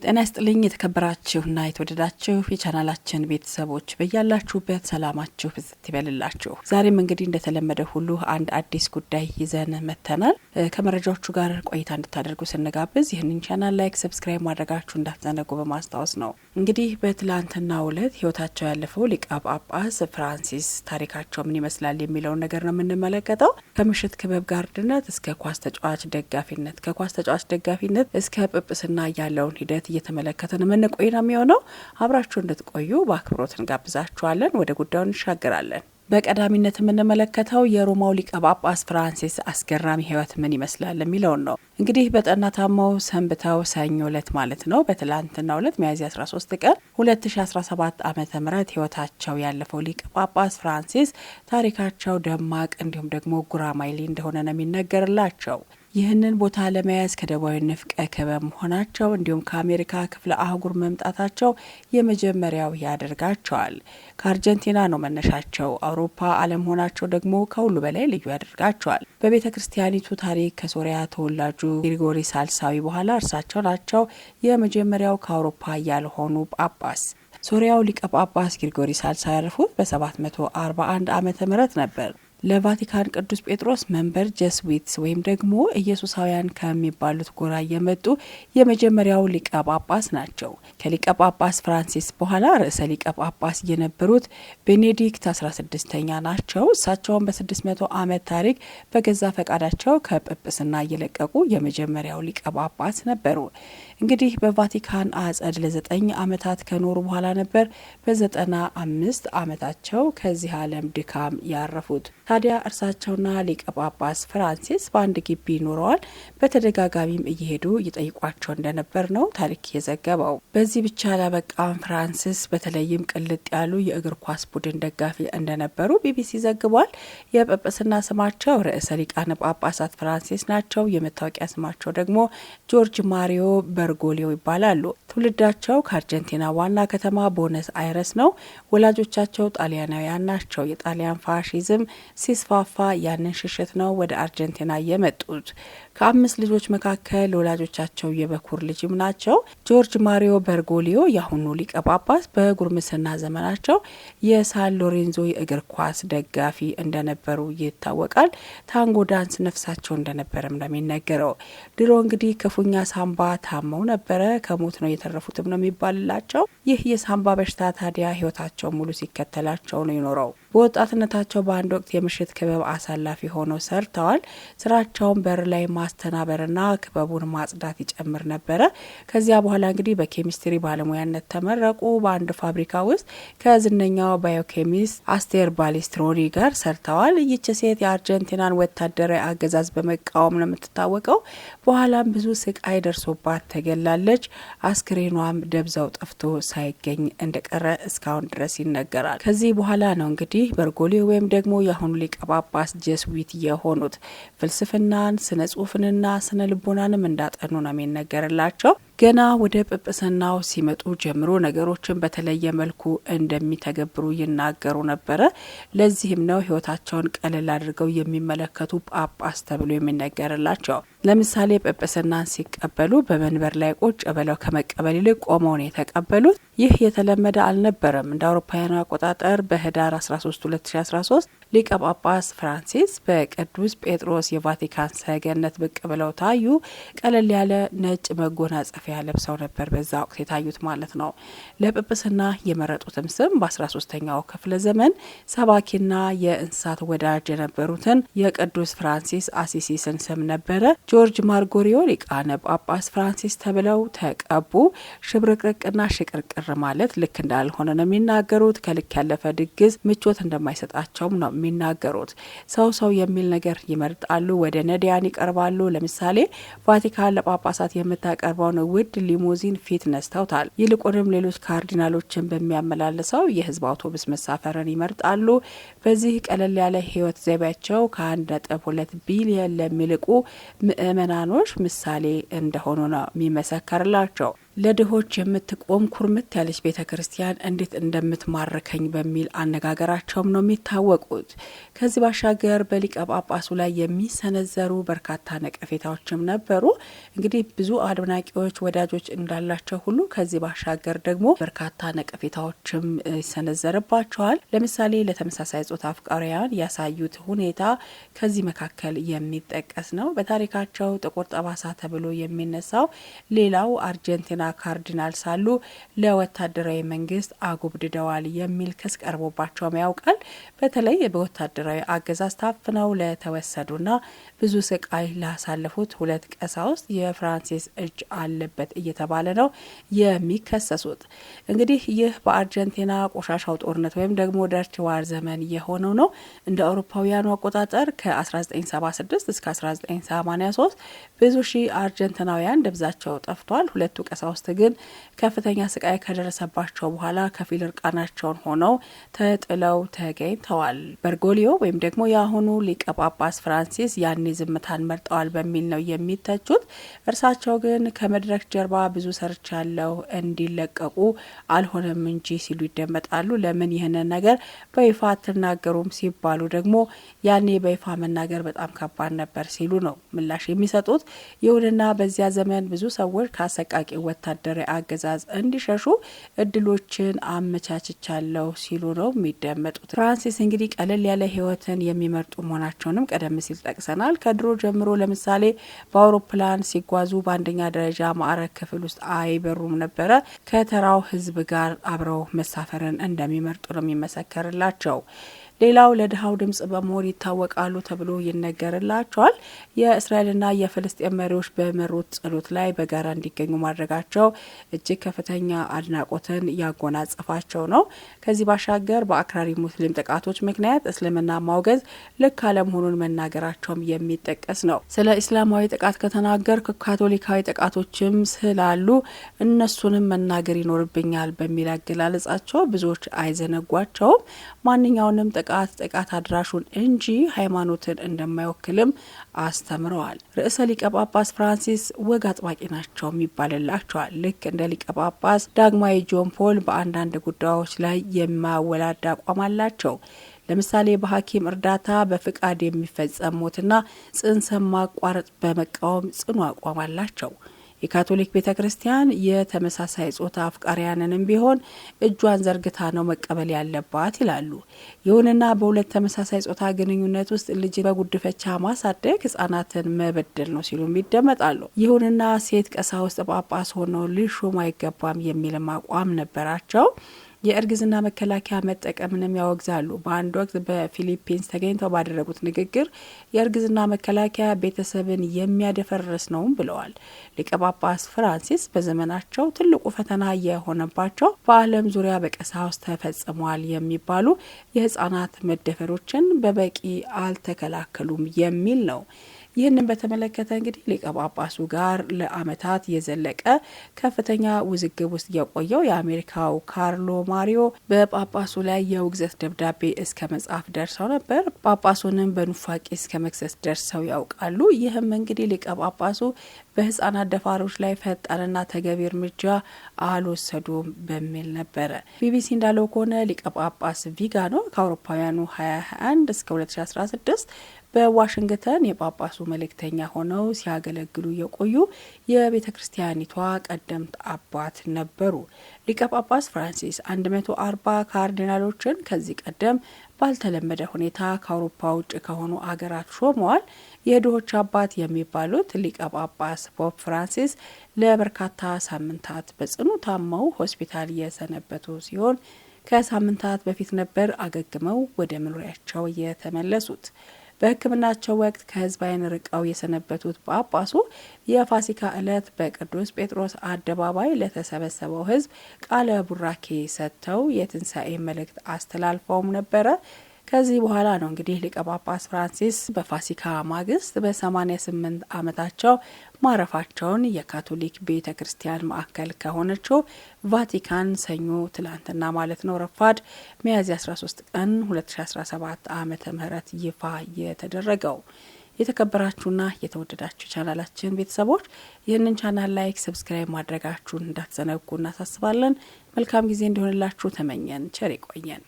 ጤና ይስጥልኝ የተከበራችሁና የተወደዳችሁ የቻናላችን ቤተሰቦች በእያላችሁበት ሰላማችሁ ብዝት ይበልላችሁ። ዛሬም እንግዲህ እንደተለመደ ሁሉ አንድ አዲስ ጉዳይ ይዘን መተናል። ከመረጃዎቹ ጋር ቆይታ እንድታደርጉ ስንጋብዝ ይህንን ቻናል ላይክ፣ ሰብስክራይብ ማድረጋችሁ እንዳትዘነጉ በማስታወስ ነው። እንግዲህ በትላንትናው ዕለት ህይወታቸው ያለፈው ሊቀ ጳጳስ ፍራንሲስ ታሪካቸው ምን ይመስላል የሚለውን ነገር ነው የምንመለከተው። ከምሽት ክበብ ጋርድነት እስከ ኳስ ተጫዋች ደጋፊነት፣ ከኳስ ተጫዋች ደጋፊነት እስከ ጵጵስና ያለውን ሂደት እየተመለከተን ምን ቆይና የሚሆነው አብራችሁ እንድትቆዩ በአክብሮት እንጋብዛችኋለን። ወደ ጉዳዩ እንሻገራለን። በቀዳሚነት የምንመለከተው የሮማው ሊቀ ጳጳስ ፍራንሲስ አስገራሚ ህይወት ምን ይመስላል የሚለውን ነው። እንግዲህ በጠና ታመው ሰንብተው ሰኞ ዕለት ማለት ነው በትላንትናው ዕለት ሚያዝያ 13 ቀን 2017 ዓመተ ምህረት ህይወታቸው ያለፈው ሊቀ ጳጳስ ፍራንሲስ ታሪካቸው ደማቅ እንዲሁም ደግሞ ጉራማይሌ እንደሆነ ነው የሚነገርላቸው። ይህንን ቦታ ለመያዝ ከደቡባዊ ንፍቀ ክበብ መሆናቸው እንዲሁም ከአሜሪካ ክፍለ አህጉር መምጣታቸው የመጀመሪያው ያደርጋቸዋል። ከአርጀንቲና ነው መነሻቸው፣ አውሮፓ አለመሆናቸው ደግሞ ከሁሉ በላይ ልዩ ያደርጋቸዋል። በቤተ ክርስቲያኒቱ ታሪክ ከሶሪያ ተወላጁ ግሪጎሪ ሳልሳዊ በኋላ እርሳቸው ናቸው የመጀመሪያው ከአውሮፓ ያልሆኑ ጳጳስ። ሶሪያው ሊቀ ጳጳስ ግሪጎሪ ሳልሳዊ ያረፉት በ741 ዓመተ ምህረት ነበር። ለቫቲካን ቅዱስ ጴጥሮስ መንበር ጀስዊትስ ወይም ደግሞ ኢየሱሳውያን ከሚባሉት ጎራ የመጡ የመጀመሪያው ሊቀ ጳጳስ ናቸው። ከሊቀ ጳጳስ ፍራንሲስ በኋላ ርዕሰ ሊቀ ጳጳስ የነበሩት ቤኔዲክት 16ኛ ናቸው። እሳቸውን በ600 ዓመት ታሪክ በገዛ ፈቃዳቸው ከጵጵስና እየለቀቁ የመጀመሪያው ሊቀ ጳጳስ ነበሩ። እንግዲህ በቫቲካን አጸድ ለ9 ዓመታት ከኖሩ በኋላ ነበር በ95 ዓመታቸው ከዚህ ዓለም ድካም ያረፉት። ታዲያ እርሳቸውና ሊቀ ጳጳስ ፍራንሲስ በአንድ ግቢ ኖረዋል። በተደጋጋሚም እየሄዱ ይጠይቋቸው እንደነበር ነው ታሪክ የዘገበው። በዚህ ብቻ ላበቃም ፍራንሲስ በተለይም ቅልጥ ያሉ የእግር ኳስ ቡድን ደጋፊ እንደነበሩ ቢቢሲ ዘግቧል። የጵጵስና ስማቸው ርዕሰ ሊቃነ ጳጳሳት ፍራንሲስ ናቸው። የመታወቂያ ስማቸው ደግሞ ጆርጅ ማሪዮ በርጎሊዮ ይባላሉ። ትውልዳቸው ከአርጀንቲና ዋና ከተማ ቦነስ አይረስ ነው። ወላጆቻቸው ጣሊያናውያን ናቸው። የጣሊያን ፋሺዝም ሲስፋፋ ያንን ሽሽት ነው ወደ አርጀንቲና የመጡት። ከ5 ልጆች መካከል ወላጆቻቸው የበኩር ልጅም ናቸው። ጆርጅ ማሪዮ በርጎሊዮ የአሁኑ ሊቀ ጳጳስ በጉርምስና ዘመናቸው የሳን ሎሬንዞ የእግር ኳስ ደጋፊ እንደነበሩ ይታወቃል። ታንጎ ዳንስ ነፍሳቸው እንደነበረም ነው የሚነገረው። ድሮ እንግዲህ ክፉኛ ሳምባ ታመው ነበረ። ከሞት ነው የተረፉትም ነው የሚባልላቸው። ይህ የሳምባ በሽታ ታዲያ ህይወታቸው ሙሉ ሲከተላቸው ነው የኖረው። በወጣትነታቸው በአንድ ወቅት የምሽት ክበብ አሳላፊ ሆነው ሰርተዋል። ስራቸውን በር ላይ ማስተናበርና ክበቡን ማጽዳት ይጨምር ነበረ። ከዚያ በኋላ እንግዲህ በኬሚስትሪ ባለሙያነት ተመረቁ። በአንድ ፋብሪካ ውስጥ ከዝነኛው ባዮኬሚስት አስቴር ባሌስትሮኒ ጋር ሰርተዋል። ይህች ሴት የአርጀንቲናን ወታደራዊ አገዛዝ በመቃወም ነው የምትታወቀው። በኋላም ብዙ ስቃይ ደርሶባት ተገላለች። አስክሬኗም ደብዛው ጠፍቶ ሳይገኝ እንደቀረ እስካሁን ድረስ ይነገራል። ከዚህ በኋላ ነው እንግዲህ በርጎሊዮ ወይም ደግሞ የአሁኑ ሊቀ ጳጳስ ጀስዊት የሆኑት። ፍልስፍናን፣ ስነ ጽሁፍንና ስነ ልቦናንም እንዳጠኑ ነው የሚነገርላቸው። ገና ወደ ጵጵስናው ሲመጡ ጀምሮ ነገሮችን በተለየ መልኩ እንደሚተገብሩ ይናገሩ ነበረ። ለዚህም ነው ህይወታቸውን ቀለል አድርገው የሚመለከቱ ጳጳስ ተብሎ የሚነገርላቸው። ለምሳሌ ጵጵስናን ሲቀበሉ በመንበር ላይ ቁጭ ብለው ከመቀበል ይልቅ ቆመው ነው የተቀበሉት። ይህ የተለመደ አልነበረም። እንደ አውሮፓውያኑ አቆጣጠር በህዳር 13 2013 ሊቀ ጳጳስ ፍራንሲስ በቅዱስ ጴጥሮስ የቫቲካን ሰገነት ብቅ ብለው ታዩ። ቀለል ያለ ነጭ መጎናጸፊያ ለብሰው ነበር በዛ ወቅት የታዩት ማለት ነው። ለጵጵስና የመረጡትም ስም በ13ኛው ክፍለ ዘመን ሰባኪና የእንስሳት ወዳጅ የነበሩትን የቅዱስ ፍራንሲስ አሲሲስን ስም ነበረ። ጆርጅ ማርጎሪዮ ሊቃነ ጳጳስ ፍራንሲስ ተብለው ተቀቡ። ሽብርቅርቅና ሽቅርቅር ማለት ልክ እንዳልሆነ ነው የሚናገሩት። ከልክ ያለፈ ድግስ ምቾት እንደማይሰጣቸውም ነው የሚናገሩት። ሰው የሚል ነገር ይመርጣሉ። ወደ ነዳያን ይቀርባሉ። ለምሳሌ ቫቲካን ለጳጳሳት የምታቀርበውን ውድ ሊሙዚን ፊት ነስተውታል። ይልቁንም ሌሎች ካርዲናሎችን በሚያመላልሰው የህዝብ አውቶቡስ መሳፈርን ይመርጣሉ። በዚህ ቀለል ያለ ህይወት ዘይቤያቸው ከ1.2 ቢሊዮን ለሚልቁ ምእመናኖች ምሳሌ እንደሆኑ ነው የሚመሰከርላቸው። ለድሆች የምትቆም ኩርምት ያለች ቤተክርስቲያን እንዴት እንደምትማርከኝ በሚል አነጋገራቸውም ነው የሚታወቁት። ከዚህ ባሻገር በሊቀ ጳጳሱ ላይ የሚሰነዘሩ በርካታ ነቀፌታዎችም ነበሩ። እንግዲህ ብዙ አድናቂዎች ወዳጆች እንዳላቸው ሁሉ ከዚህ ባሻገር ደግሞ በርካታ ነቀፌታዎችም ይሰነዘርባቸዋል። ለምሳሌ ለተመሳሳይ ጾታ አፍቃሪያን ያሳዩት ሁኔታ ከዚህ መካከል የሚጠቀስ ነው። በታሪካቸው ጥቁር ጠባሳ ተብሎ የሚነሳው ሌላው አርጀንቲና ካርዲናል ሳሉ ለወታደራዊ መንግስት አጉብድደዋል የሚል ክስ ቀርቦባቸውም ያውቃል። በተለይ በወታደራዊ አገዛዝ ታፍነው ለተወሰዱና ብዙ ስቃይ ላሳለፉት 2 ቀሳውስት የፍራንሲስ እጅ አለበት እየተባለ ነው የሚከሰሱት። እንግዲህ ይህ በአርጀንቲና ቆሻሻው ጦርነት ወይም ደግሞ ደርች ዋር ዘመን የሆነው ነው። እንደ አውሮፓውያኑ አቆጣጠር ከ1976 እስከ 1983 ብዙ ሺህ አርጀንቲናውያን ደብዛቸው ጠፍቷል። 2 ቀሳውስት ግን ከፍተኛ ስቃይ ከደረሰባቸው በኋላ ከፊል እርቃናቸውን ሆነው ተጥለው ተገኝተዋል። በርጎሊዮ ወይም ደግሞ የአሁኑ ሊቀ ጳጳስ ፍራንሲስ ያኔ ዝምታን መርጠዋል በሚል ነው የሚተቹት። እርሳቸው ግን ከመድረክ ጀርባ ብዙ ሰርቻለሁ እንዲለቀቁ አልሆነም እንጂ ሲሉ ይደመጣሉ። ለምን ይህንን ነገር በይፋ አትናገሩም ሲባሉ ደግሞ ያኔ በይፋ መናገር በጣም ከባድ ነበር ሲሉ ነው ምላሽ የሚሰጡት። ይሁንና በዚያ ዘመን ብዙ ሰዎች ከአሰቃቂ ወታደራዊ አገዛዝ እንዲሸሹ እድሎችን አመቻችቻለሁ ሲሉ ነው የሚደመጡት። ፍራንሲስ እንግዲህ ቀለል ያለ ህይወትን የሚመርጡ መሆናቸውንም ቀደም ሲል ጠቅሰናል። ከድሮ ጀምሮ ለምሳሌ በአውሮፕላን ሲጓዙ በአንደኛ ደረጃ ማዕረግ ክፍል ውስጥ አይበሩም ነበረ። ከተራው ህዝብ ጋር አብረው መሳፈርን እንደሚመርጡ ነው የሚመሰከርላቸው። ሌላው ለድሃው ድምጽ በመሆን ይታወቃሉ ተብሎ ይነገርላቸዋል። የእስራኤልና የፍልስጤም መሪዎች በመሩት ጸሎት ላይ በጋራ እንዲገኙ ማድረጋቸው እጅግ ከፍተኛ አድናቆትን ያጎናጸፋቸው ነው። ከዚህ ባሻገር በአክራሪ ሙስሊም ጥቃቶች ምክንያት እስልምና ማውገዝ ልክ አለመሆኑን መናገራቸውም የሚጠቀስ ነው። ስለ እስላማዊ ጥቃት ከተናገር ካቶሊካዊ ጥቃቶችም ስላሉ እነሱንም መናገር ይኖርብኛል በሚል አገላለጻቸው ብዙዎች አይዘነጓቸውም። ማንኛውንም ጥቃት አድራሹን እንጂ ሃይማኖትን እንደማይወክልም አስተምረዋል። ርዕሰ ሊቀ ጳጳስ ፍራንሲስ ወግ አጥባቂ ናቸው ይባልላቸዋል። ልክ እንደ ሊቀ ጳጳስ ዳግማዊ ጆን ፖል በአንዳንድ ጉዳዮች ላይ የማያወላዳ አቋም አላቸው። ለምሳሌ በሐኪም እርዳታ በፍቃድ የሚፈጸም ሞትና ጽንስ ማቋረጥ በመቃወም ጽኑ አቋም አላቸው። የካቶሊክ ቤተክርስቲያን የተመሳሳይ ጾታ አፍቃሪያንንም ቢሆን እጇን ዘርግታ ነው መቀበል ያለባት ይላሉ። ይሁንና በሁለት ተመሳሳይ ጾታ ግንኙነት ውስጥ ልጅ በጉድፈቻ ማሳደግ ህጻናትን መበደል ነው ሲሉ ይደመጣሉ። ይሁንና ሴት ቀሳውስት ጳጳስ ሆነው ሊሾሙ አይገባም የሚልም አቋም ነበራቸው። የእርግዝና መከላከያ መጠቀምንም ያወግዛሉ። በአንድ ወቅት በፊሊፒንስ ተገኝተው ባደረጉት ንግግር የእርግዝና መከላከያ ቤተሰብን የሚያደፈርስ ነው ብለዋል። ሊቀ ጳጳስ ፍራንሲስ በዘመናቸው ትልቁ ፈተና የሆነባቸው በዓለም ዙሪያ በቀሳውስት ተፈጽሟል የሚባሉ የህጻናት መደፈሮችን በበቂ አልተከላከሉም የሚል ነው። ይህንን በተመለከተ እንግዲህ ሊቀ ጳጳሱ ጋር ለአመታት የዘለቀ ከፍተኛ ውዝግብ ውስጥ የቆየው የአሜሪካው ካርሎ ማሪዮ በጳጳሱ ላይ የውግዘት ደብዳቤ እስከ መጻፍ ደርሰው ነበር። ጳጳሱንም በኑፋቄ እስከ መክሰስ ደርሰው ያውቃሉ። ይህም እንግዲህ ሊቀ ጳጳሱ በህጻናት ደፋሮች ላይ ፈጣንና ተገቢ እርምጃ አልወሰዱም በሚል ነበረ። ቢቢሲ እንዳለው ከሆነ ሊቀ ጳጳስ ቪጋኖ ከአውሮፓውያኑ 2021 እስከ 2016 በዋሽንግተን የጳጳሱ መልእክተኛ ሆነው ሲያገለግሉ የቆዩ የቤተ ክርስቲያኒቷ ቀደምት አባት ነበሩ። ሊቀ ጳጳስ ፍራንሲስ 140 ካርዲናሎችን ከዚህ ቀደም ባልተለመደ ሁኔታ ከአውሮፓ ውጭ ከሆኑ አገራት ሾመዋል። የድሆች አባት የሚባሉት ሊቀ ጳጳስ ፖፕ ፍራንሲስ ለበርካታ ሳምንታት በጽኑ ታመው ሆስፒታል የሰነበቱ ሲሆን ከሳምንታት በፊት ነበር አገግመው ወደ መኖሪያቸው የተመለሱት። በሕክምናቸው ወቅት ከህዝብ ዓይን ርቀው የሰነበቱት ጳጳሱ የፋሲካ ዕለት በቅዱስ ጴጥሮስ አደባባይ ለተሰበሰበው ህዝብ ቃለ ቡራኬ ሰጥተው የትንሣኤ መልእክት አስተላልፈውም ነበረ። ከዚህ በኋላ ነው እንግዲህ ሊቀ ጳጳስ ፍራንሲስ በፋሲካ ማግስት በ88 ዓመታቸው ማረፋቸውን የካቶሊክ ቤተ ክርስቲያን ማዕከል ከሆነችው ቫቲካን ሰኞ ትላንትና ማለት ነው ረፋድ ሚያዝያ 13 ቀን 2017 ዓመተ ምህረት ይፋ የተደረገው። የተከበራችሁና የተወደዳችሁ ቻናላችን ቤተሰቦች ይህንን ቻናል ላይክ ሰብስክራይብ ማድረጋችሁን እንዳትዘነጉ እናሳስባለን። መልካም ጊዜ እንዲሆንላችሁ ተመኘን። ቸር ይቆየን።